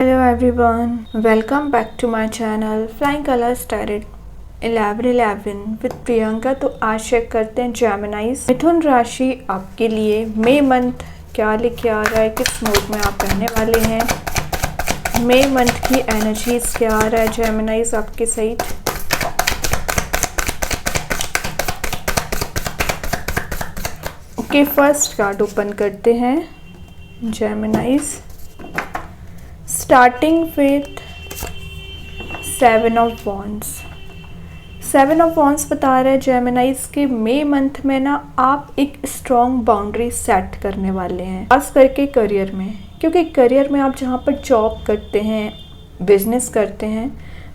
Hello everyone, welcome back to my channel Flying Colors Tarot 11/11 with Priyanka. तो आज check करते हैं जेमिनाइज मिथुन राशि आपके लिए मई मंथ क्या लेके आ रहा है, किस मूड में आप रहने वाले हैं। मई मंथ की एनर्जीज क्या आ रहा है जेमिनाइज आपके side. Okay, first card open करते हैं जेमिनाइज, starting with 7 of wands. 7 of wands बता रहे हैं जेमिनाइज के मई मंथ में ना आप एक स्ट्रॉन्ग बाउंड्री सेट करने वाले हैं, खास करके करियर में। क्योंकि करियर में आप जहाँ पर जॉब करते हैं, बिजनेस करते हैं,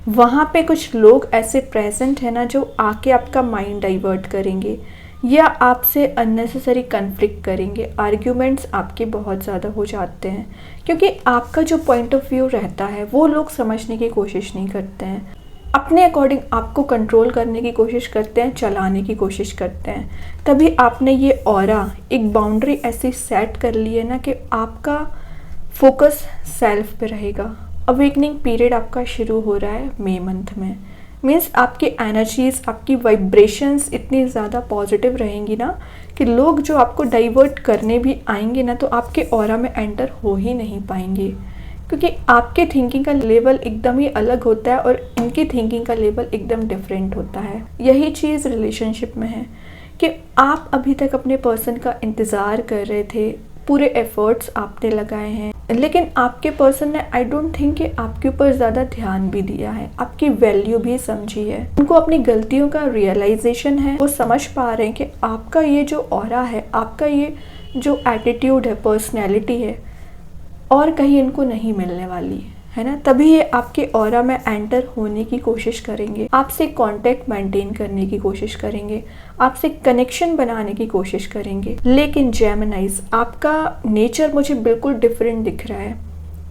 वहाँ पे कुछ लोग ऐसे प्रेजेंट हैं ना जो आके आपका माइंड डाइवर्ट करेंगे या आपसे अननेसेसरी कन्फ्लिक्ट करेंगे। आर्ग्यूमेंट्स आपके बहुत ज़्यादा हो जाते हैं क्योंकि आपका जो पॉइंट ऑफ व्यू रहता है वो लोग समझने की कोशिश नहीं करते हैं, अपने अकॉर्डिंग आपको कंट्रोल करने की कोशिश करते हैं, चलाने की कोशिश करते हैं। तभी आपने ये ऑरा एक बाउंड्री ऐसी सेट कर ली है ना कि आपका फोकस सेल्फ पे रहेगा। अवेकनिंग पीरियड आपका शुरू हो रहा है मई मंथ में। मीन्स आपकी एनर्जीज, आपकी वाइब्रेशंस इतनी ज़्यादा पॉजिटिव रहेंगी ना कि लोग जो आपको डाइवर्ट करने भी आएंगे ना तो आपके ऑरा में एंटर हो ही नहीं पाएंगे, क्योंकि आपके थिंकिंग का लेवल एकदम ही अलग होता है और इनकी थिंकिंग का लेवल एकदम डिफरेंट होता है। यही चीज़ रिलेशनशिप में है कि आप अभी तक अपने पर्सन का इंतज़ार कर रहे थे, पूरे एफर्ट्स आपने लगाए हैं, लेकिन आपके पर्सन ने आई डोंट थिंक कि आपके ऊपर ज़्यादा ध्यान भी दिया है, आपकी वैल्यू भी समझी है। उनको अपनी गलतियों का रियलाइजेशन है, वो समझ पा रहे हैं कि आपका ये जो ऑरा है, आपका ये जो एटीट्यूड है, पर्सनैलिटी है, और कहीं इनको नहीं मिलने वाली है ना। तभी ये आपके ऑरा में एंटर होने की कोशिश करेंगे, आपसे कांटेक्ट मेंटेन करने की कोशिश करेंगे, आपसे कनेक्शन बनाने की कोशिश करेंगे। लेकिन जेमिनाइज आपका नेचर मुझे बिल्कुल डिफरेंट दिख रहा है,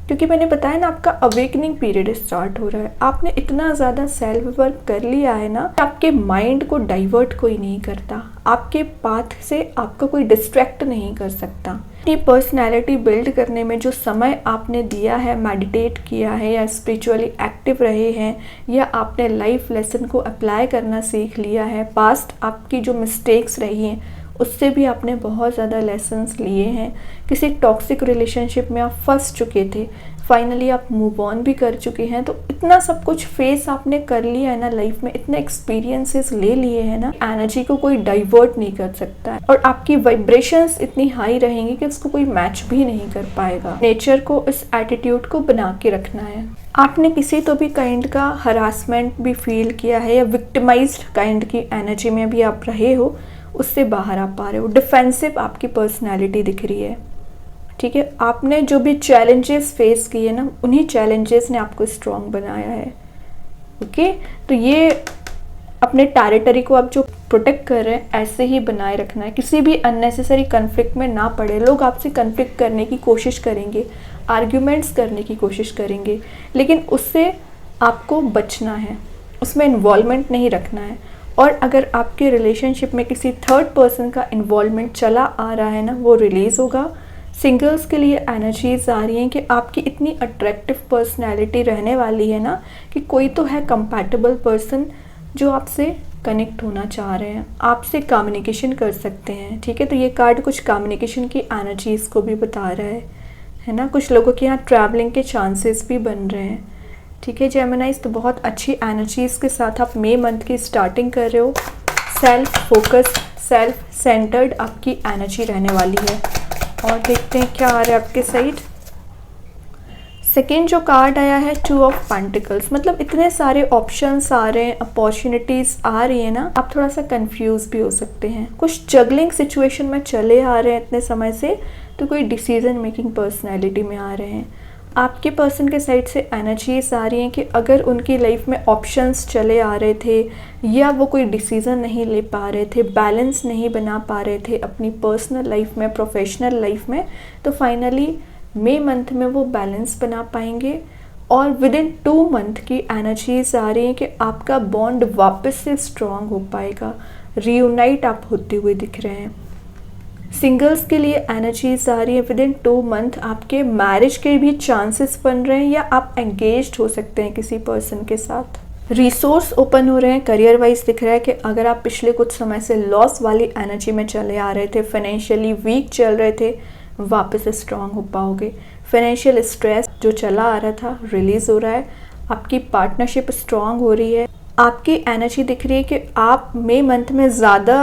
क्योंकि मैंने बताया ना आपका अवेकनिंग पीरियड स्टार्ट हो रहा है। आपने इतना ज़्यादा सेल्फ वर्क कर लिया है ना, आपके माइंड को डाइवर्ट कोई नहीं करता, आपके पाथ से आपको कोई डिस्ट्रैक्ट नहीं कर सकता। अपनी पर्सनैलिटी बिल्ड करने में जो समय आपने दिया है, मेडिटेट किया है या स्पिरिचुअली एक्टिव रहे हैं या आपने लाइफ लेसन को अप्लाई करना सीख लिया है, पास्ट आपकी जो मिस्टेक्स रही हैं उससे भी आपने बहुत ज़्यादा लेसन्स लिए हैं। किसी टॉक्सिक रिलेशनशिप में आप फंस चुके थे, फाइनली आप मूव ऑन भी कर चुके हैं। तो इतना सब कुछ फेस आपने कर लिया है ना लाइफ में, इतने एक्सपीरियंसेस ले लिए हैं ना, एनर्जी को कोई डाइवर्ट नहीं कर सकता है और आपकी वाइब्रेशंस इतनी हाई रहेंगी कि उसको कोई मैच भी नहीं कर पाएगा। नेचर को, इस एटीट्यूड को बना के रखना है। आपने किसी तो भी काइंड का हरासमेंट भी फील किया है या विक्टिमाइज्ड काइंड की एनर्जी में भी आप रहे हो, उससे बाहर आ पा रहे हो। डिफेंसिव आपकी पर्सनैलिटी दिख रही है, ठीक है। आपने जो भी चैलेंजेस फेस किए ना, उन्हीं चैलेंजेस ने आपको स्ट्रॉन्ग बनाया है। ओके, तो ये अपने टेरिटरी को आप जो प्रोटेक्ट कर रहे हैं ऐसे ही बनाए रखना है। किसी भी अननेसेसरी कन्फ्लिक्ट में ना पड़े। लोग आपसे कन्फ्लिक्ट करने की कोशिश करेंगे, आर्ग्यूमेंट्स करने की कोशिश करेंगे, लेकिन उससे आपको बचना है, उसमें इन्वॉल्वमेंट नहीं रखना है। और अगर आपके रिलेशनशिप में किसी थर्ड पर्सन का इन्वॉल्वमेंट चला आ रहा है ना, वो रिलीज़ होगा। सिंगल्स के लिए एनर्जीज आ रही हैं कि आपकी इतनी अट्रैक्टिव पर्सनैलिटी रहने वाली है ना कि कोई तो है कंपैटिबल पर्सन जो आपसे कनेक्ट होना चाह रहे हैं, आपसे कम्युनिकेशन कर सकते हैं, ठीक है। तो ये कार्ड कुछ कम्युनिकेशन की एनर्जीज़ को भी बता रहा है ना। कुछ लोगों के यहाँ ट्रैवलिंग के चांसेस भी बन रहे हैं, ठीक है जेमिनाइज। तो बहुत अच्छी एनर्जीज़ के साथ आप मई मंथ की स्टार्टिंग कर रहे हो। सेल्फ फोकस, सेल्फ सेंटर्ड आपकी एनर्जी रहने वाली है। और देखते हैं क्या आ रहा है आपके साइड। सेकेंड जो कार्ड आया है 2 ऑफ पेंटिकल्स, मतलब इतने सारे ऑप्शंस आ रहे हैं, अपॉर्चुनिटीज़ आ रही है ना, आप थोड़ा सा कंफ्यूज भी हो सकते हैं। कुछ जगलिंग सिचुएशन में चले आ रहे हैं इतने समय से, तो कोई डिसीजन मेकिंग पर्सनैलिटी में आ रहे हैं। आपके पर्सन के साइड से एनर्जीज आ रही हैं कि अगर उनकी लाइफ में ऑप्शंस चले आ रहे थे या वो कोई डिसीज़न नहीं ले पा रहे थे, बैलेंस नहीं बना पा रहे थे अपनी पर्सनल लाइफ में, प्रोफेशनल लाइफ में, तो फाइनली मई मंथ में वो बैलेंस बना पाएंगे। और विद इन 2 मंथ की एनर्जीज आ रही हैं कि आपका बॉन्ड वापस से स्ट्रॉन्ग हो पाएगा, रीयूनाइट आप होते हुए दिख रहे हैं। सिंगल्स के लिए एनर्जीज आ रही है विद इन 2 मंथ आपके मैरिज के भी चांसेस बन रहे हैं या आप एंगेज्ड हो सकते हैं किसी पर्सन के साथ। रिसोर्स ओपन हो रहे हैं। करियर वाइज दिख रहा है कि अगर आप पिछले कुछ समय से लॉस वाली एनर्जी में चले आ रहे थे, फाइनेंशियली वीक चल रहे थे, वापस स्ट्रांग हो पाओगे। फाइनेंशियल स्ट्रेस जो चला आ रहा था रिलीज हो रहा है। आपकी पार्टनरशिप स्ट्रांग हो रही है। आपकी एनर्जी दिख रही है कि आप मई मंथ में ज़्यादा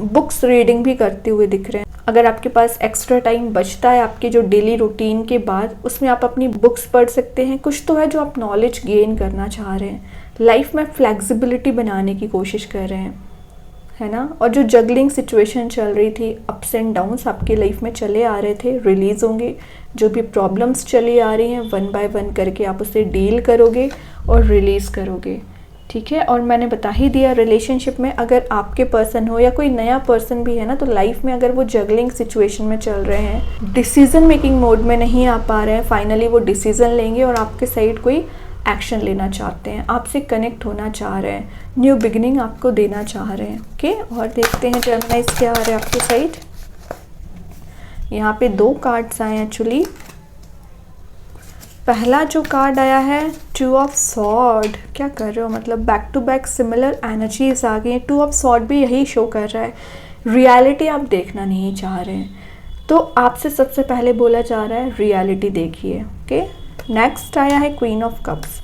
बुक्स रीडिंग भी करते हुए दिख रहे हैं। अगर आपके पास एक्स्ट्रा टाइम बचता है आपके जो डेली रूटीन के बाद, उसमें आप अपनी बुक्स पढ़ सकते हैं। कुछ तो है जो आप नॉलेज गेन करना चाह रहे हैं, लाइफ में फ्लेक्सिबिलिटी बनाने की कोशिश कर रहे हैं, है ना। और जो जगलिंग सिचुएशन चल रही थी, अप्स एंड डाउन्स आपकी लाइफ में चले आ रहे थे, रिलीज़ होंगे। जो भी प्रॉब्लम्स चली आ रही हैं 1 बाय 1 करके आप उसे डील करोगे और रिलीज़ करोगे, ठीक है। और मैंने बता ही दिया रिलेशनशिप में अगर आपके पर्सन हो या कोई नया पर्सन भी है ना, तो लाइफ में अगर वो जगलिंग सिचुएशन में चल रहे हैं, डिसीजन मेकिंग मोड में नहीं आ पा रहे हैं, फाइनली वो डिसीजन लेंगे और आपके साइड कोई एक्शन लेना चाहते हैं, आपसे कनेक्ट होना चाह रहे हैं, न्यू बिगिनिंग आपको देना चाह रहे हैं, ओके। और देखते हैं जेमिनाइज क्या आ रहा है आपके साइड। यहाँ पे 2 कार्ड्स आए एक्चुअली। पहला जो कार्ड आया है 2 ऑफ सॉर्ड। क्या कर रहे हो, मतलब back to back similar energies आ गई हैं। 2 ऑफ सॉर्ड भी यही शो कर रहा है, रियलिटी आप देखना नहीं चाह रहे हैं, तो आपसे सबसे पहले बोला जा रहा है रियलिटी देखिए, ओके। नेक्स्ट आया है क्वीन ऑफ कप्स।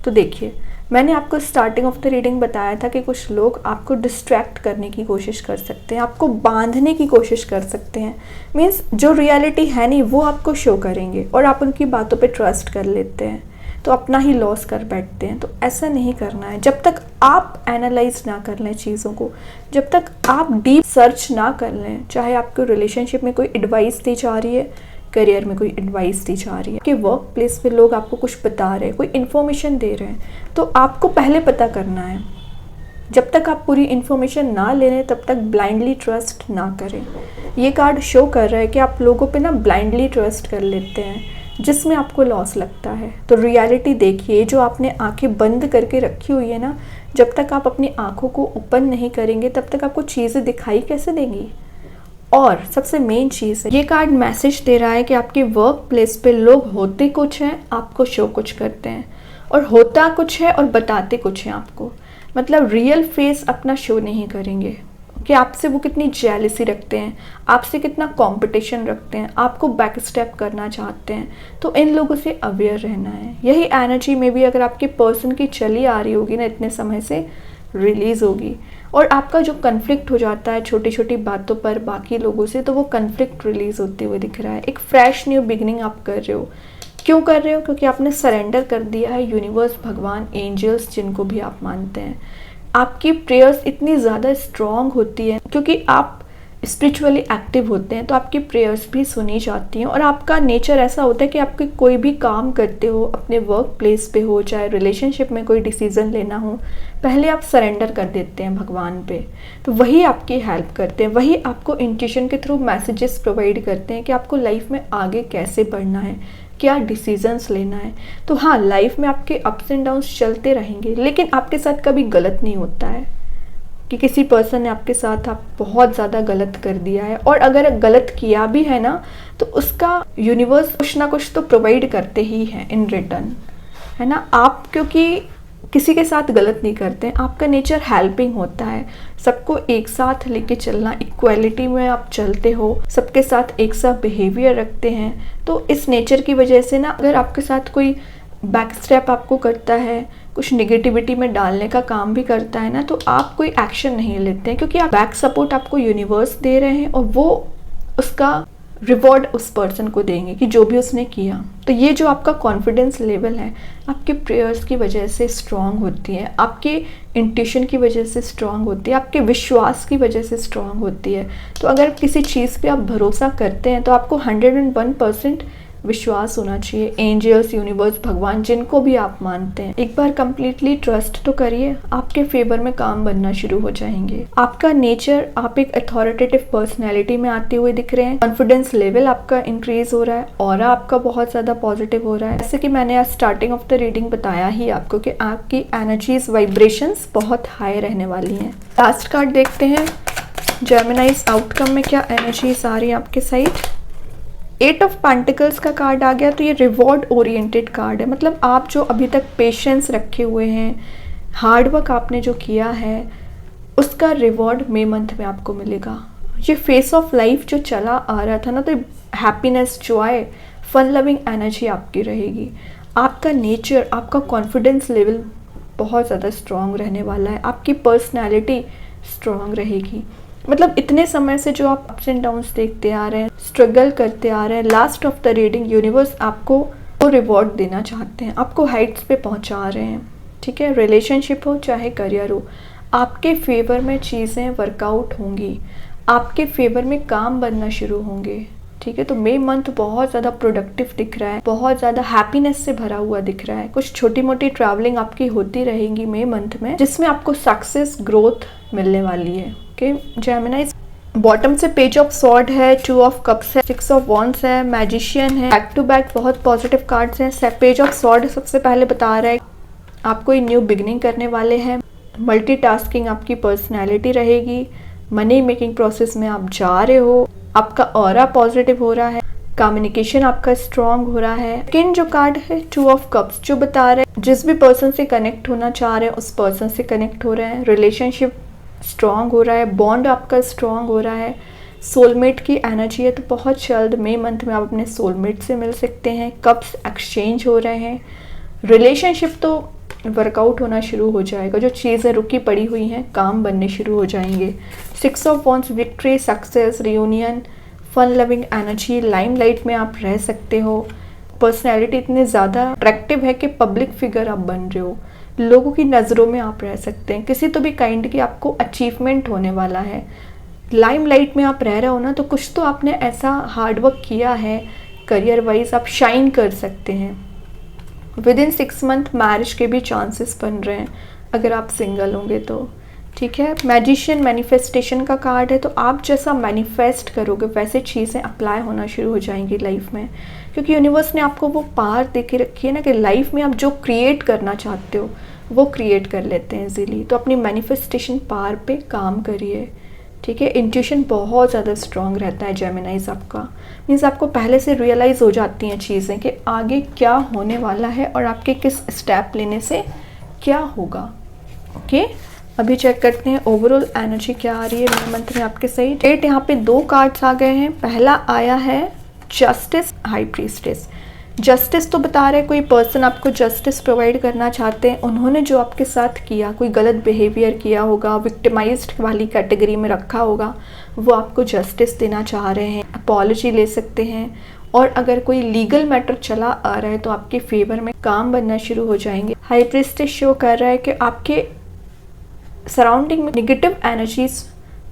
तो देखिए, मैंने आपको स्टार्टिंग ऑफ द रीडिंग बताया था कि कुछ लोग आपको डिस्ट्रैक्ट करने की कोशिश कर सकते हैं, आपको बांधने की कोशिश कर सकते हैं। मीन्स जो रियलिटी है नहीं वो आपको शो करेंगे और आप उनकी बातों पे ट्रस्ट कर लेते हैं, तो अपना ही लॉस कर बैठते हैं। तो ऐसा नहीं करना है। जब तक आप एनालाइज ना कर लें चीज़ों को, जब तक आप डीप सर्च ना कर लें, चाहे आपको रिलेशनशिप में कोई एडवाइस दी जा रही है, करियर में कोई एडवाइस दी जा रही है, कि वर्क प्लेस पे लोग आपको कुछ बता रहे हैं, कोई इन्फॉर्मेशन दे रहे हैं, तो आपको पहले पता करना है। जब तक आप पूरी इन्फॉर्मेशन ना ले लें तब तक ब्लाइंडली ट्रस्ट ना करें। ये कार्ड शो कर रहा है कि आप लोगों पे ना ब्लाइंडली ट्रस्ट कर लेते हैं जिसमें आपको लॉस लगता है। तो रियलिटी देखिए, जो आपने आंखें बंद करके रखी हुई है ना, जब तक आप अपनी आंखों को ओपन नहीं करेंगे तब तक आपको चीज़ें दिखाई कैसे देंगी। और सबसे मेन चीज़ है, ये कार्ड मैसेज दे रहा है कि आपके वर्क प्लेस पे लोग होते कुछ हैं, आपको शो कुछ करते हैं, और होता कुछ है और बताते कुछ हैं आपको। मतलब रियल फेस अपना शो नहीं करेंगे कि आपसे वो कितनी जेलसी रखते हैं, आपसे कितना कंपटीशन रखते हैं, आपको बैक स्टेप करना चाहते हैं। तो इन लोगों से अवेयर रहना है। यही एनर्जी में भी अगर आपके पर्सन की चली आ रही होगी ना इतने समय से, रिलीज़ होगी। और आपका जो कन्फ्लिक्ट हो जाता है छोटी छोटी बातों पर बाकी लोगों से, तो वो कन्फ्लिक्ट रिलीज़ होते हुए दिख रहा है। एक फ्रेश न्यू बिगिनिंग आप कर रहे हो। क्यों कर रहे हो? क्योंकि आपने सरेंडर कर दिया है यूनिवर्स, भगवान, एंजल्स, जिनको भी आप मानते हैं। आपकी प्रेयर्स इतनी ज़्यादा स्ट्रॉन्ग होती है क्योंकि आप स्पिरिचुअली एक्टिव होते हैं, तो आपकी प्रेयर्स भी सुनी जाती हैं। और आपका नेचर ऐसा होता है कि आपके कोई भी काम करते हो, अपने वर्क प्लेस पे हो, चाहे रिलेशनशिप में कोई डिसीज़न लेना हो, पहले आप सरेंडर कर देते हैं भगवान पे। तो वही आपकी हेल्प करते हैं, वही आपको इंट्यूशन के थ्रू मैसेजेस प्रोवाइड करते हैं कि आपको लाइफ में आगे कैसे बढ़ना है, क्या डिसीजंस लेना है। तो हाँ, लाइफ में आपके अप्स एंड डाउन्स चलते रहेंगे, लेकिन आपके साथ कभी गलत नहीं होता है कि किसी पर्सन ने आपके साथ आप बहुत ज़्यादा गलत कर दिया है। और अगर गलत किया भी है ना, तो उसका यूनिवर्स कुछ ना कुछ तो प्रोवाइड करते ही हैं इन रिटर्न, है ना। आप क्योंकि किसी के साथ गलत नहीं करते हैं, आपका नेचर हेल्पिंग होता है, सबको एक साथ लेके चलना, इक्वालिटी में आप चलते हो, सबके साथ एक सा बिहेवियर रखते हैं। तो इस नेचर की वजह से ना, अगर आपके साथ कोई बैक स्टेप आपको करता है, कुछ निगेटिविटी में डालने का काम भी करता है ना, तो आप कोई एक्शन नहीं लेते हैं क्योंकि आप बैक सपोर्ट आपको यूनिवर्स दे रहे हैं और वो उसका रिवॉर्ड उस पर्सन को देंगे कि जो भी उसने किया। तो ये जो आपका कॉन्फिडेंस लेवल है, आपके प्रेयर्स की वजह से स्ट्रांग होती है, आपके इंट्यूशन की वजह से स्ट्रांग होती है, आपके विश्वास की वजह से स्ट्रांग होती है। तो अगर किसी चीज़ पे आप भरोसा करते हैं तो आपको 101% विश्वास होना चाहिए। एंजल्स, यूनिवर्स, भगवान, जिनको भी आप मानते हैं, एक बार कंप्लीटली ट्रस्ट तो करिए, आपके फेवर में काम बनना शुरू हो जाएंगे। आपका नेचर, आप एक अथॉरिटेटिव पर्सनैलिटी में आते हुए दिख रहे हैं। कॉन्फिडेंस लेवल आपका इंक्रीज हो रहा है, ऑरा आपका बहुत ज़्यादा पॉजिटिव हो रहा है। जैसे कि मैंने आज स्टार्टिंग ऑफ द रीडिंग बताया ही आपको कि आपकी एनर्जीज, वाइब्रेशंस बहुत हाई रहने वाली हैं। लास्ट कार्ड देखते हैं, जेमिनाइज आउटकम में क्या एनर्जीज आ रही है आपके साइड। 8 ऑफ पेंटिकल्स का कार्ड आ गया, तो ये रिवॉर्ड ओरिएंटेड कार्ड है। मतलब आप जो अभी तक पेशेंस रखे हुए हैं, हार्डवर्क आपने जो किया है, उसका रिवॉर्ड मई मंथ में आपको मिलेगा। ये फेस ऑफ लाइफ जो चला आ रहा था ना, तो happiness, joy, fun loving energy आपकी रहेगी। आपका नेचर, आपका कॉन्फिडेंस लेवल बहुत ज़्यादा स्ट्रॉन्ग रहने वाला है। आपकी पर्सनैलिटी स्ट्रॉन्ग रहेगी। मतलब इतने समय से जो आप अप्स एंड डाउन्स देखते आ रहे हैं, स्ट्रगल करते आ रहे हैं, last of the reading universe आपको वो रिवॉर्ड देना चाहते हैं, आपको हाइट्स पे पहुंचा रहे हैं। ठीक है, रिलेशनशिप हो चाहे करियर हो, आपके फेवर में चीज़ें वर्कआउट होंगी, आपके फेवर में काम बनना शुरू होंगे। ठीक है, तो मई मंथ बहुत ज़्यादा प्रोडक्टिव दिख रहा है, बहुत ज़्यादा हैप्पीनेस से भरा हुआ दिख रहा है। कुछ छोटी मोटी ट्रैवलिंग आपकी होती रहेंगी मई मंथ में, जिसमें आपको सक्सेस, ग्रोथ मिलने वाली है। ओके जेमिनी, बॉटम से पेज ऑफ सॉर्ड है, 2 ऑफ कप्स है, 6 ऑफ वॉन्ड्स है, मैजिशियन है। बैक टू बैक बहुत पॉजिटिव कार्ड्स हैं। पेज ऑफ सॉर्ड सबसे पहले बता रहा है आप कोई न्यू बिगनिंग करने वाले हैं। मल्टीटास्किंग आपकी पर्सनैलिटी रहेगी। मनी मेकिंग प्रोसेस में आप जा रहे हो। आपका ऑरा पॉजिटिव हो रहा है। कम्युनिकेशन आपका स्ट्रॉन्ग हो रहा है। सेकंड जो कार्ड है 2 ऑफ कप्स, जो बता रहे हैं जिस भी पर्सन से कनेक्ट होना चाह रहे हैं उस पर्सन से कनेक्ट हो रहे हैं। रिलेशनशिप स्ट्रॉन्ग हो रहा है, बॉन्ड आपका स्ट्रॉन्ग हो रहा है। सोलमेट की एनर्जी है, तो बहुत जल्द मई मंथ में आप अपने सोलमेट से मिल सकते हैं। कप्स एक्सचेंज हो रहे हैं। रिलेशनशिप तो वर्कआउट होना शुरू हो जाएगा। जो चीज़ें रुकी पड़ी हुई हैं काम बनने शुरू हो जाएंगे। 6 of wands, victory, success, reunion, fun loving energy, limelight में आप रह सकते हो। पर्सनैलिटी इतनी ज़्यादा अट्रैक्टिव है कि पब्लिक फिगर आप बन रहे हो, लोगों की नज़रों में आप रह सकते हैं। किसी तो भी काइंड की आपको अचीवमेंट होने वाला है। लाइमलाइट में आप रह रहे हो ना, तो कुछ तो आपने ऐसा हार्डवर्क किया है, करियर वाइज आप शाइन कर सकते हैं। विद इन 6 मंथ मैरिज के भी चांसेस बन रहे हैं अगर आप सिंगल होंगे तो। ठीक है, मैजिशियन मैनिफेस्टेशन का कार्ड है, तो आप जैसा मैनिफेस्ट करोगे वैसे चीज़ें अप्लाई होना शुरू हो जाएंगी लाइफ में, क्योंकि यूनिवर्स ने आपको वो पावर दे के रखी है ना कि लाइफ में आप जो क्रिएट करना चाहते हो वो क्रिएट कर लेते हैं इजीली। तो अपनी मैनिफेस्टेशन पावर पे काम करिए। ठीक है, इंट्यूशन बहुत ज़्यादा स्ट्रॉन्ग रहता है जेमिनाइज आपका। मीन्स आपको पहले से रियलाइज़ हो जाती हैं चीज़ें कि आगे क्या होने वाला है और आपके किस स्टेप लेने से क्या होगा। ओके, अभी चेक करते हैं ओवरऑल एनर्जी क्या आ रही है मई मंथ में आपके सही। डेट यहाँ पे 2 कार्ड्स आ गए हैं। पहला आया है जस्टिस, हाई प्रीस्टेस। जस्टिस तो बता रहे कोई पर्सन आपको जस्टिस प्रोवाइड करना चाहते हैं। उन्होंने जो आपके साथ किया, कोई गलत बिहेवियर किया होगा, विक्टिमाइज्ड वाली कैटेगरी में रखा होगा, वो आपको जस्टिस देना चाह रहे हैं। अपॉलॉजी ले सकते हैं। और अगर कोई लीगल मैटर चला आ रहा है तो आपके फेवर में काम बनना शुरू हो जाएंगे। हाई प्रीस्टेस शो कर रहा है कि आपके सराउंडिंग में नेगेटिव एनर्जीज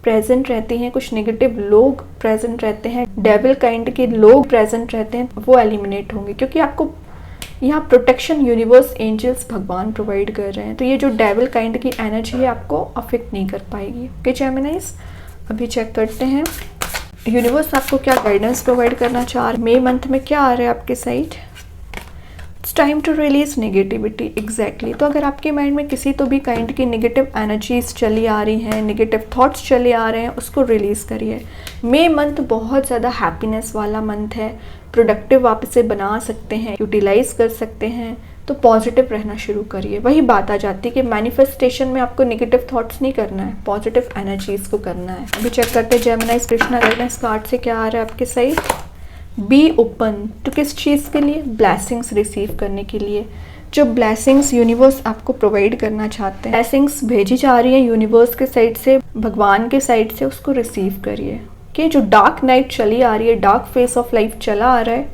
प्रेजेंट रहती हैं, कुछ नेगेटिव लोग प्रेजेंट रहते हैं, डेविल काइंड के लोग प्रेजेंट रहते हैं, वो एलिमिनेट होंगे क्योंकि आपको यहाँ प्रोटेक्शन यूनिवर्स, एंजल्स, भगवान प्रोवाइड कर रहे हैं। तो ये जो डेविल काइंड की एनर्जी है आपको अफेक्ट नहीं कर पाएगी। ओके जेमिनाइज, अभी चेक करते हैं यूनिवर्स आपको क्या गाइडेंस प्रोवाइड करना चाह रहे हैं। मई मंथ में क्या आ रहा है आपके side. It's time to release negativity. Exactly, तो अगर आपके माइंड में किसी तो भी काइंड की नेगेटिव एनर्जीज चली आ रही हैं, नेगेटिव थॉट्स चले आ रहे हैं, उसको रिलीज़ करिए। मई मंथ बहुत ज़्यादा हैप्पीनेस वाला मंथ है। प्रोडक्टिव आप इसे बना सकते हैं, यूटिलाइज कर सकते हैं, तो पॉजिटिव रहना शुरू करिए। वही बात आ जाती है कि मैनिफेस्टेशन में आपको नेगेटिव थॉट्स नहीं करना है, पॉजिटिव एनर्जीज को करना है। अभी चेक करते हैं जेमिनाइज कृष्णा गाइडेंस कार्ड से क्या आ रहा है आपके साइड। बी ओपन, तो किस चीज़ के लिए, ब्लेसिंग्स रिसीव करने के लिए। जो ब्लेसिंग्स यूनिवर्स आपको प्रोवाइड करना चाहते हैं, ब्लेसिंग्स भेजी जा रही हैं यूनिवर्स के साइड से, भगवान के साइड से, उसको रिसीव करिए। कि जो डार्क नाइट चली आ रही है, डार्क फेस ऑफ लाइफ चला आ रहा है,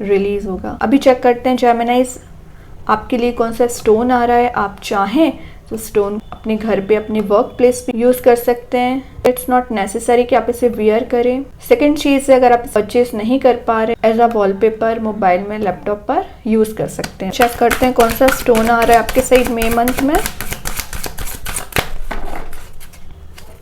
रिलीज होगा। अभी चेक करते हैं जेमिनाइज आपके लिए कौन सा स्टोन आ रहा है। आप चाहें तो स्टोन अपने घर पे, अपने वर्क प्लेस पे यूज़ कर सकते हैं। इट्स नॉट नेसेसरी कि आप इसे वियर करें। सेकंड चीज़ है, अगर आप परचेज नहीं कर पा रहे, एज अ वॉलपेपर मोबाइल में, लैपटॉप पर यूज़ कर सकते हैं। चेक करते हैं कौन सा स्टोन आ रहा है आपके साइड मई मंथ में।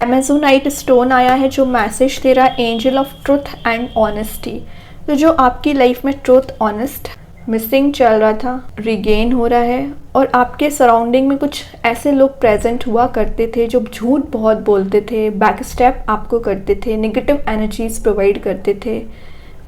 अमेजोनाइट स्टोन आया है जो मैसेज दे रहा है, angel of truth and honesty. तो जो आपकी लाइफ में ट्रुथ, ऑनेस्ट मिसिंग चल रहा था, रिगेन हो रहा है। और आपके सराउंडिंग में कुछ ऐसे लोग प्रेजेंट हुआ करते थे जो झूठ बहुत बोलते थे, बैक स्टेप आपको करते थे, नेगेटिव एनर्जीज प्रोवाइड करते थे।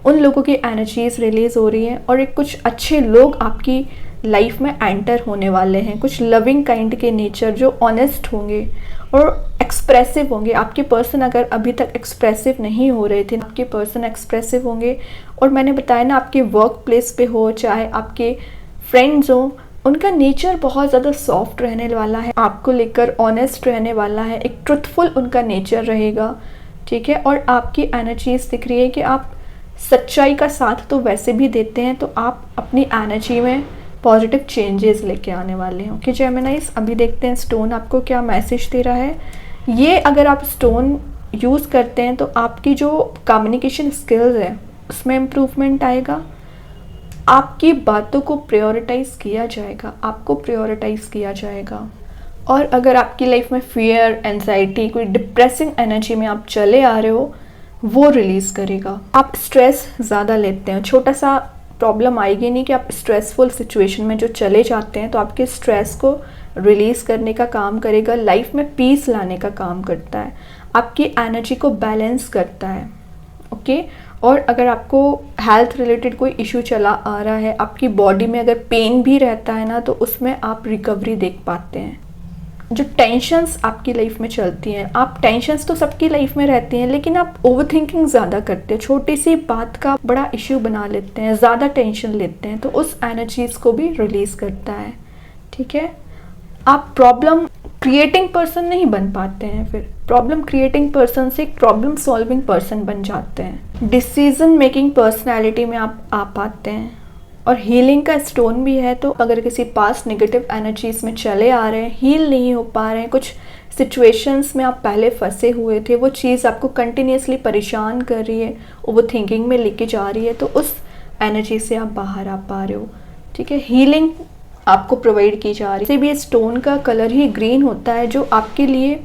उन लोगों की एनर्जीज रिलीज हो रही हैं और एक कुछ अच्छे लोग आपकी लाइफ में एंटर होने वाले हैं, कुछ लविंग काइंड के नेचर जो ऑनेस्ट होंगे और एक्सप्रेसिव होंगे। आपके पर्सन अगर अभी तक एक्सप्रेसिव नहीं हो रहे थे, आपके पर्सन एक्सप्रेसिव होंगे। और मैंने बताया ना, आपके वर्क प्लेस पे हो चाहे आपके फ्रेंड्स हो, उनका नेचर बहुत ज़्यादा सॉफ्ट रहने वाला है, आपको लेकर ऑनेस्ट रहने वाला है, एक ट्रुथफुल उनका नेचर रहेगा, ठीक है। और आपकी एनर्जीज दिख रही है कि आप सच्चाई का साथ तो वैसे भी देते हैं, तो आप अपनी एनर्जी में पॉजिटिव चेंजेस लेके आने वाले हैं। ओके जेमिनाइज, अभी देखते हैं स्टोन आपको क्या मैसेज दे रहा है। ये अगर आप स्टोन यूज़ करते हैं तो आपकी जो कम्युनिकेशन स्किल्स है उसमें इम्प्रूवमेंट आएगा, आपकी बातों को प्रायोरिटाइज किया जाएगा, आपको प्रायोरिटाइज किया जाएगा। और अगर आपकी लाइफ में फियर, एंजाइटी, कोई डिप्रेसिंग एनर्जी में आप चले आ रहे हो, वो रिलीज़ करेगा। आप स्ट्रेस ज़्यादा लेते हैं, छोटा सा प्रॉब्लम आएगी नहीं कि आप स्ट्रेसफुल सिचुएशन में जो चले जाते हैं, तो आपके स्ट्रेस को रिलीज़ करने का काम करेगा, लाइफ में पीस लाने का काम करता है, आपकी एनर्जी को बैलेंस करता है। ओके। और अगर आपको हेल्थ रिलेटेड कोई इशू चला आ रहा है, आपकी बॉडी में अगर पेन भी रहता है ना, तो उसमें आप रिकवरी देख पाते हैं। जो टेंशन्स आपकी लाइफ में चलती हैं, आप टेंशन्स तो सबकी लाइफ में रहती हैं, लेकिन आप ओवरथिंकिंग ज़्यादा करते हैं, छोटी सी बात का बड़ा इश्यू बना लेते हैं, ज़्यादा टेंशन लेते हैं, तो उस एनर्जीज को भी रिलीज़ करता है, ठीक है। आप प्रॉब्लम क्रिएटिंग पर्सन नहीं बन पाते हैं, फिर प्रॉब्लम क्रिएटिंग पर्सन से एक प्रॉब्लम सॉल्विंग पर्सन बन जाते हैं। डिसीजन मेकिंग पर्सनैलिटी में आप आ पाते हैं। और हीलिंग का स्टोन भी है, तो अगर किसी पास्ट नेगेटिव एनर्जीज में चले आ रहे हैं, हील नहीं हो पा रहे हैं, कुछ सिचुएशंस में आप पहले फंसे हुए थे, वो चीज़ आपको कंटिन्यूसली परेशान कर रही है, ओवर थिंकिंग में लेके जा रही है, तो उस एनर्जी से आप बाहर आ पा रहे हो, ठीक है। हीलिंग आपको प्रोवाइड की जा रही है। इसे भी स्टोन का कलर ही ग्रीन होता है, जो आपके लिए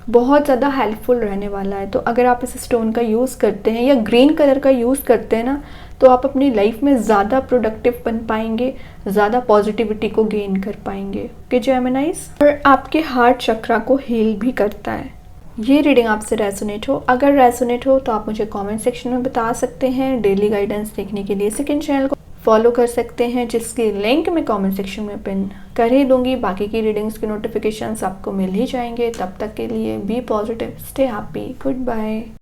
बहुत ज़्यादा हेल्पफुल रहने वाला है। तो अगर आप इस स्टोन का यूज़ करते हैं या ग्रीन कलर का यूज़ करते हैं ना, तो आप अपनी लाइफ में ज़्यादा प्रोडक्टिव बन पाएंगे, ज़्यादा पॉजिटिविटी को गेन कर पाएंगे। ओके जेमिनाइज, और आपके हार्ट चक्रा को हील भी करता है। ये रीडिंग आपसे रेजोनेट हो, अगर रेजोनेट हो तो आप मुझे कमेंट सेक्शन में बता सकते हैं। डेली गाइडेंस देखने के लिए सेकंड चैनल को फॉलो कर सकते हैं, जिसकी लिंक मैं कमेंट सेक्शन में पिन कर ही दूंगी। बाकी की रीडिंग्स के नोटिफिकेशंस आपको मिल ही जाएंगे। तब तक के लिए be positive, stay happy, good bye.